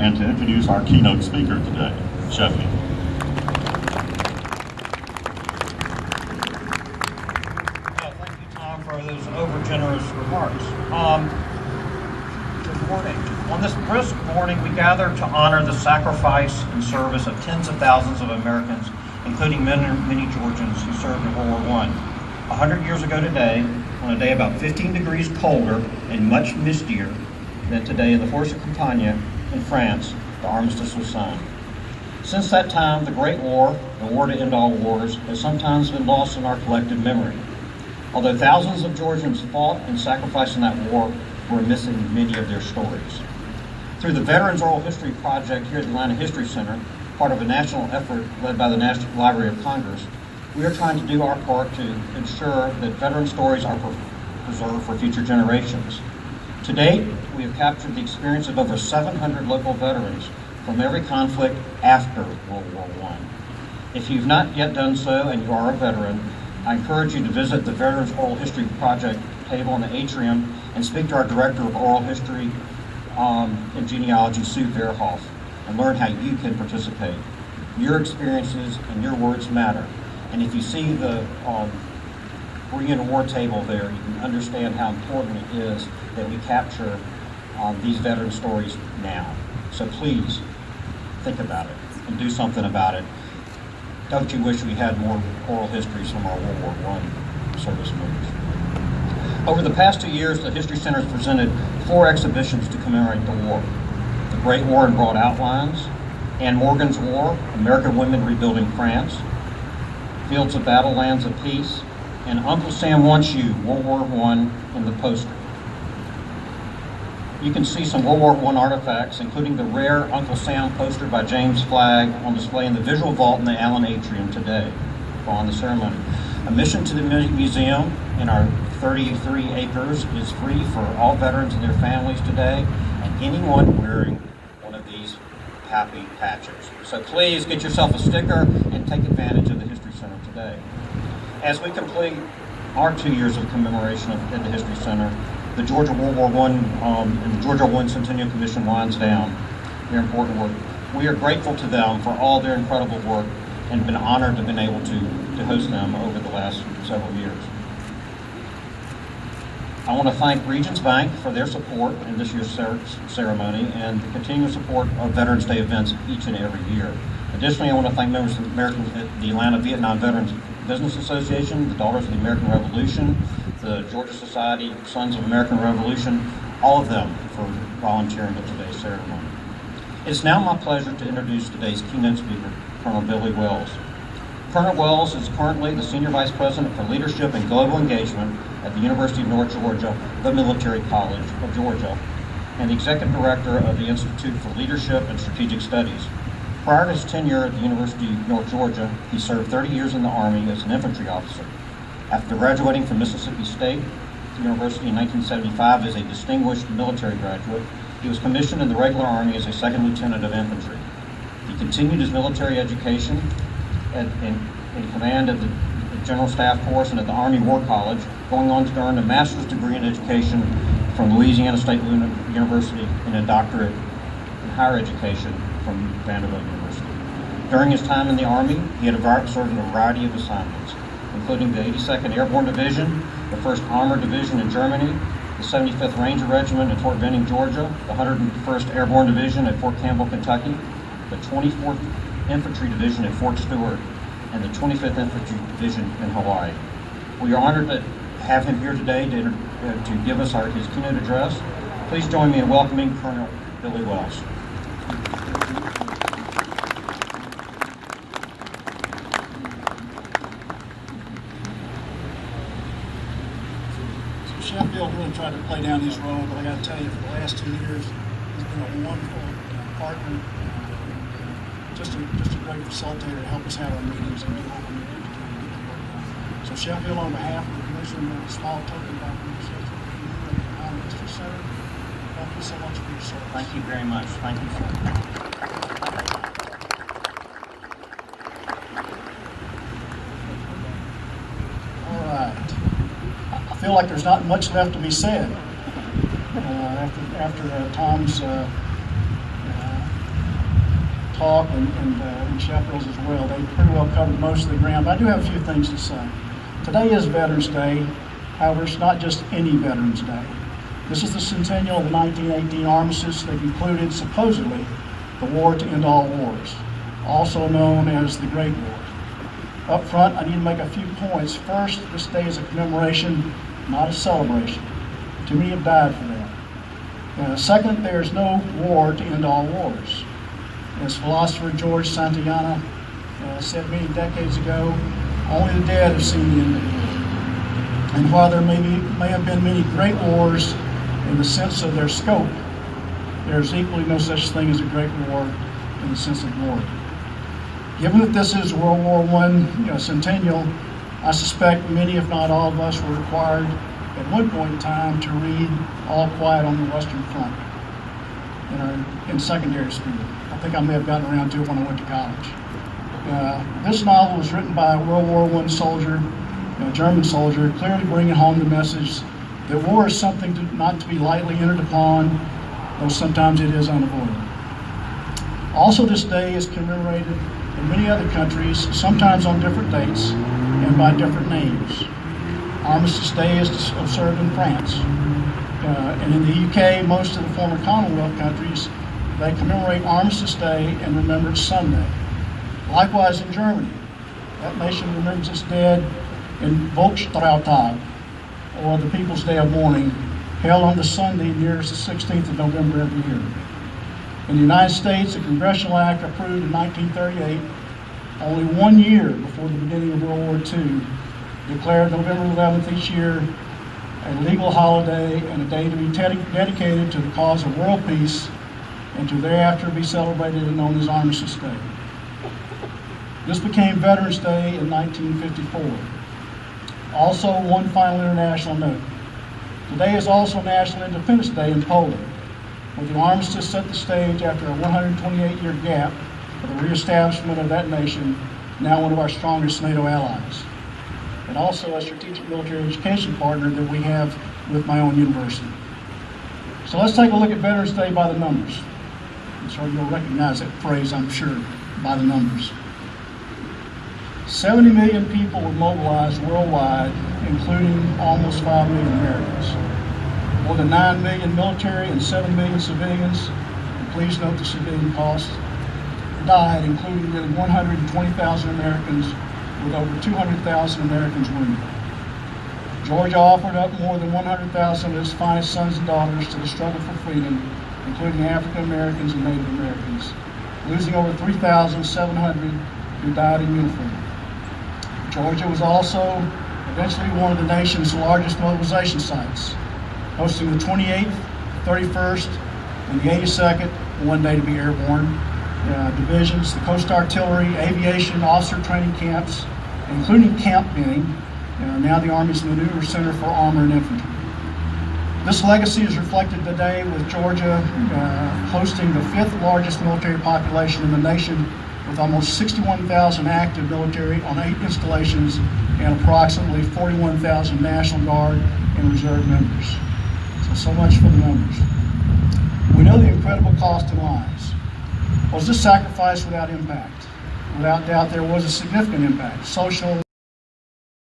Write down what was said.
and to introduce our keynote speaker today, Sheffy. Thank you, Tom, for those over-generous remarks. Good morning. On this brisk morning, we gather to honor the sacrifice and service of tens of thousands of Americans, including many Georgians who served in World War I. 100 years ago today, on a day about 15 degrees colder and much mistier than today in the forest of Campania in France, the Armistice was signed. Since that time, the Great War, the war to end all wars, has sometimes been lost in our collective memory. Although thousands of Georgians fought and sacrificed in that war, we're missing many of their stories. Through the Veterans Oral History Project here at the Atlanta History Center, part of a national effort led by the National Library of Congress, we are trying to do our part to ensure that veteran stories are preserved for future generations. To date, we have captured the experience of over 700 local veterans from every conflict after World War I. If you've not yet done so and you are a veteran, I encourage you to visit the Veterans Oral History Project table in the atrium and speak to our Director of Oral History and Genealogy, Sue Verhoff, and learn how you can participate. Your experiences and your words matter. And if you see the Korean War table there, you can understand how important it is that we capture these veteran stories now. So please, think about it and do something about it. Don't you wish we had more oral histories from our World War I service members? Over the past 2 years, the History Center has presented 4 exhibitions to commemorate the war. The Great War in Broad Outlines, Anne Morgan's War, American Women Rebuilding France, Fields of Battle, Lands of Peace, and Uncle Sam Wants You, World War I in the poster. You can see some World War I artifacts, including the rare Uncle Sam poster by James Flagg on display in the Visual Vault in the Allen Atrium today following the ceremony. Admission to the museum in our 33 acres is free for all veterans and their families today, and anyone wearing one of these happy patches. So please get yourself a sticker and take advantage of the History Center today. As we complete our 2 years of commemoration at the History Center, the Georgia World War I and the Georgia I Centennial Commission winds down their important work. We are grateful to them for all their incredible work and been honored to have been able to host them over the last several years. I want to thank Regions Bank for their support in this year's ceremony and the continuous support of Veterans Day events each and every year. Additionally, I want to thank members of the Atlanta Vietnam Veterans Business Association, the Daughters of the American Revolution, the Georgia Society Sons of American Revolution, all of them for volunteering at today's ceremony. It's now my pleasure to introduce today's keynote speaker, Colonel Billy Wells. Colonel Wells is currently the Senior Vice President for Leadership and Global Engagement at the University of North Georgia, the Military College of Georgia, and the Executive Director of the Institute for Leadership and Strategic Studies. Prior to his tenure at the University of North Georgia, he served 30 years in the Army as an infantry officer. After graduating from Mississippi State University in 1975 as a distinguished military graduate, he was commissioned in the regular Army as a second lieutenant of infantry. He continued his military education in command of the General Staff Course and at the Army War College, going on to earn a master's degree in education from Louisiana State University and a doctorate in higher education from Vanderbilt University. During his time in the Army, he had served in a variety of assignments, including the 82nd Airborne Division, the 1st Armored Division in Germany, the 75th Ranger Regiment at Fort Benning, Georgia, the 101st Airborne Division at Fort Campbell, Kentucky, the 24th Infantry Division at Fort Stewart, and the 25th Infantry Division in Hawaii. We are honored to have him here today to give us his keynote address. Please join me in welcoming Colonel Billy Wells. Sheffield really tried to play down his role, but I got to tell you, for the last 2 years, he's been a wonderful partner, just a great facilitator to help us have our meetings and do what we need to do. So Sheffield, on behalf of the Commission, a small token of appreciation for you and the Armistice Center, thank you so much for your service. Thank you very much. Thank you, sir. All right. I feel like there's not much left to be said after Tom's talk, and Sheffield's as well. They pretty well covered most of the ground, but I do have a few things to say. Today is Veterans Day. However, it's not just any Veterans Day. This is the centennial of the 1918 Armistice that concluded, supposedly, the war to end all wars, also known as the Great War. Up front, I need to make a few points. First, this day is a commemoration, not a celebration. Too many have died for that. Second, there is no war to end all wars. As philosopher George Santayana said many decades ago, only the dead have seen the end of the war. And while there may have been many great wars in the sense of their scope, there's equally no such thing as a great war in the sense of glory. Given that this is World War I centennial, I suspect many, if not all of us, were required at one point in time to read All Quiet on the Western Front in secondary school. I think I may have gotten around to it when I went to college. This novel was written by a World War I soldier, a German soldier, clearly bringing home the message that war is something not to be lightly entered upon, though sometimes it is unavoidable. Also, this day is commemorated in many other countries, sometimes on different dates and by different names. Armistice Day is observed in France. And in the UK, most of the former Commonwealth countries, they commemorate Armistice Day and Remembrance Sunday. Likewise in Germany, that nation remembers its dead in Volkstrauertag, or the People's Day of Mourning, held on the Sunday nearest the 16th of November every year. In the United States, a congressional act approved in 1938, only 1 year before the beginning of World War II, declared November 11th each year a legal holiday and a day to be dedicated to the cause of world peace and to thereafter be celebrated and known as Armistice Day. This became Veterans Day in 1954. Also, one final international note. Today is also National Independence Day in Poland, where the armistice set the stage after a 128-year gap for the reestablishment of that nation, now one of our strongest NATO allies, and also a strategic military education partner that we have with my own university. So let's take a look at Veterans Day by the numbers. I'm sure you'll recognize that phrase, I'm sure, by the numbers. 70 million people were mobilized worldwide, including almost 5 million Americans. More than 9 million military and 7 million civilians, and please note the civilian costs, died, including nearly 120,000 Americans, with over 200,000 Americans wounded. Georgia offered up more than 100,000 of its finest sons and daughters to the struggle for freedom, including African Americans and Native Americans, losing over 3,700 who died in uniform. Georgia was also eventually one of the nation's largest mobilization sites, hosting the 28th, 31st, and the 82nd, one day to be airborne, divisions, the Coast Artillery, aviation, officer training camps, including Camp Benning, now the Army's Maneuver Center for Armor and Infantry. This legacy is reflected today with Georgia hosting the 5th largest military population in the nation, with almost 61,000 active military on 8 installations and approximately 41,000 National Guard and Reserve members. So much for the numbers. We know the incredible cost in lives. Was this sacrifice without impact? Without doubt, there was a significant impact, social,